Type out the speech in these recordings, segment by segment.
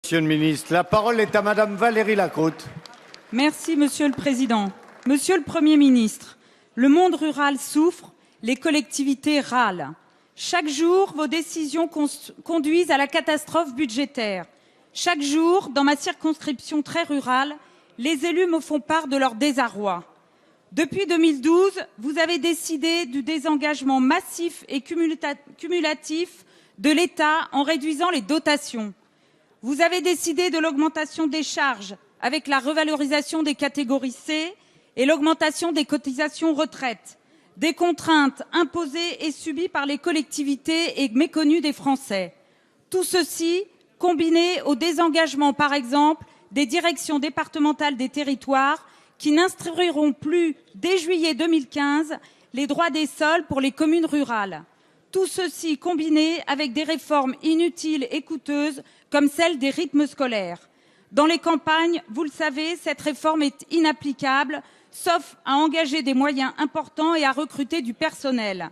Monsieur le ministre. La parole est à Madame Valérie Lacroute. Merci, Monsieur le Président. Monsieur le Premier ministre, le monde rural souffre, les collectivités râlent. Chaque jour, vos décisions conduisent à la catastrophe budgétaire. Chaque jour, dans ma circonscription très rurale, les élus me font part de leur désarroi. Depuis 2012, vous avez décidé du désengagement massif et cumulatif de l'État en réduisant les dotations. Vous avez décidé de l'augmentation des charges avec la revalorisation des catégories C et l'augmentation des cotisations retraite, des contraintes imposées et subies par les collectivités et méconnues des Français. Tout ceci combiné au désengagement, par exemple, des directions départementales des territoires qui n'instruiront plus, dès juillet 2015, les droits des sols pour les communes rurales. Tout ceci combiné avec des réformes inutiles et coûteuses comme celle des rythmes scolaires. Dans les campagnes, vous le savez, cette réforme est inapplicable, sauf à engager des moyens importants et à recruter du personnel.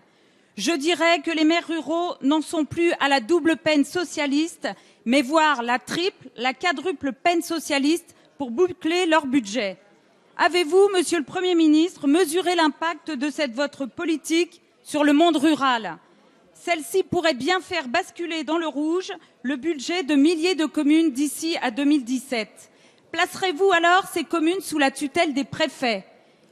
Je dirais que les maires ruraux n'en sont plus à la double peine socialiste, mais voire la triple, la quadruple peine socialiste pour boucler leur budget. Avez-vous, Monsieur le Premier ministre, mesuré l'impact de cette votre politique sur le monde rural ? Celle-ci pourrait bien faire basculer dans le rouge le budget de milliers de communes d'ici à 2017. Placerez-vous alors ces communes sous la tutelle des préfets ?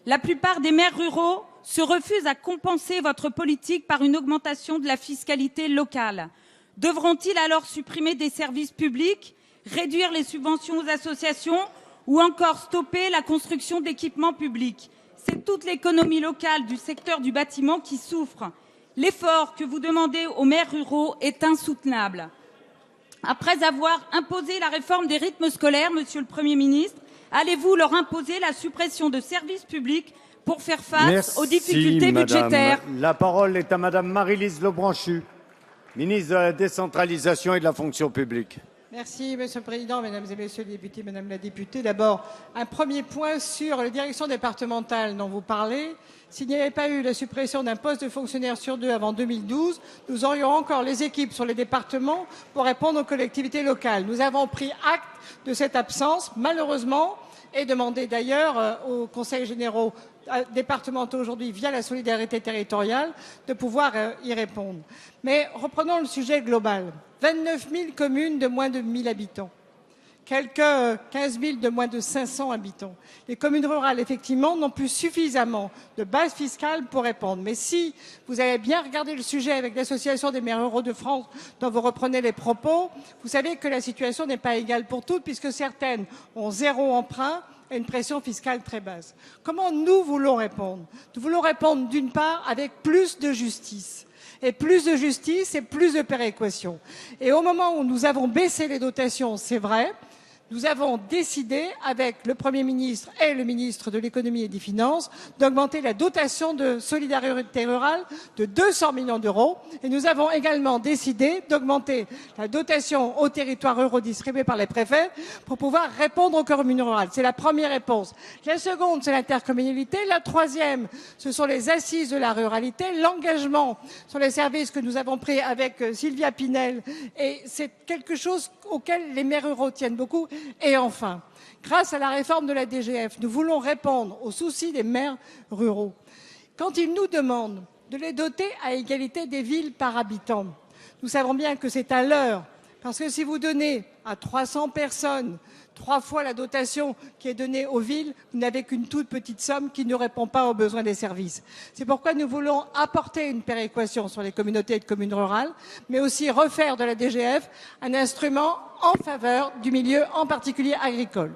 La plupart des maires ruraux se refusent à compenser votre politique par une augmentation de la fiscalité locale. Devront-ils alors supprimer des services publics, réduire les subventions aux associations ou encore stopper la construction d'équipements publics? C'est toute l'économie locale du secteur du bâtiment qui souffre. L'effort que vous demandez aux maires ruraux est insoutenable. Après avoir imposé la réforme des rythmes scolaires, Monsieur le Premier ministre, allez-vous leur imposer la suppression de services publics pour faire face aux difficultés budgétaires? La parole est à Madame Maryse Lebranchu, ministre de la décentralisation et de la fonction publique. Merci, Monsieur le Président, Mesdames et Messieurs les députés, Madame la députée. D'abord, un premier point sur les directions départementales dont vous parlez. S'il n'y avait pas eu la suppression d'un poste de fonctionnaire sur 2 avant 2012, nous aurions encore les équipes sur les départements pour répondre aux collectivités locales. Nous avons pris acte de cette absence, malheureusement, et demandé d'ailleurs aux conseils généraux départementaux aujourd'hui, via la solidarité territoriale, de pouvoir y répondre. Mais reprenons le sujet global. 29 000 communes de moins de 1 000 habitants. Quelques 15 000 de moins de 500 habitants. Les communes rurales, effectivement, n'ont plus suffisamment de base fiscale pour répondre. Mais si vous avez bien regardé le sujet avec l'Association des maires ruraux de France, dont vous reprenez les propos, vous savez que la situation n'est pas égale pour toutes, puisque certaines ont 0 emprunt et une pression fiscale très basse. Comment nous voulons répondre? Nous voulons répondre, d'une part, avec plus de justice. Et plus de justice et plus de péréquation. Et au moment où nous avons baissé les dotations, c'est vrai, nous avons décidé, avec le Premier ministre et le ministre de l'Économie et des Finances, d'augmenter la dotation de solidarité rurale de 200 millions d'euros. Et nous avons également décidé d'augmenter la dotation aux territoires ruraux distribués par les préfets pour pouvoir répondre aux communes rurales. C'est la première réponse. La seconde, c'est l'intercommunalité. La troisième, ce sont les assises de la ruralité, l'engagement sur les services que nous avons pris avec Sylvia Pinel. Et c'est quelque chose auquel les maires ruraux tiennent beaucoup. Et enfin, grâce à la réforme de la DGF, nous voulons répondre aux soucis des maires ruraux. Quand ils nous demandent de les doter à égalité des villes par habitant, nous savons bien que c'est un leurre. Parce que si vous donnez à 300 personnes 3 fois la dotation qui est donnée aux villes, vous n'avez qu'une toute petite somme qui ne répond pas aux besoins des services. C'est pourquoi nous voulons apporter une péréquation sur les communautés de communes rurales, mais aussi refaire de la DGF un instrument en faveur du milieu, en particulier agricole.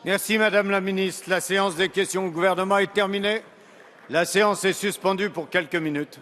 Merci Madame la Ministre. La séance des questions au gouvernement est terminée. La séance est suspendue pour quelques minutes.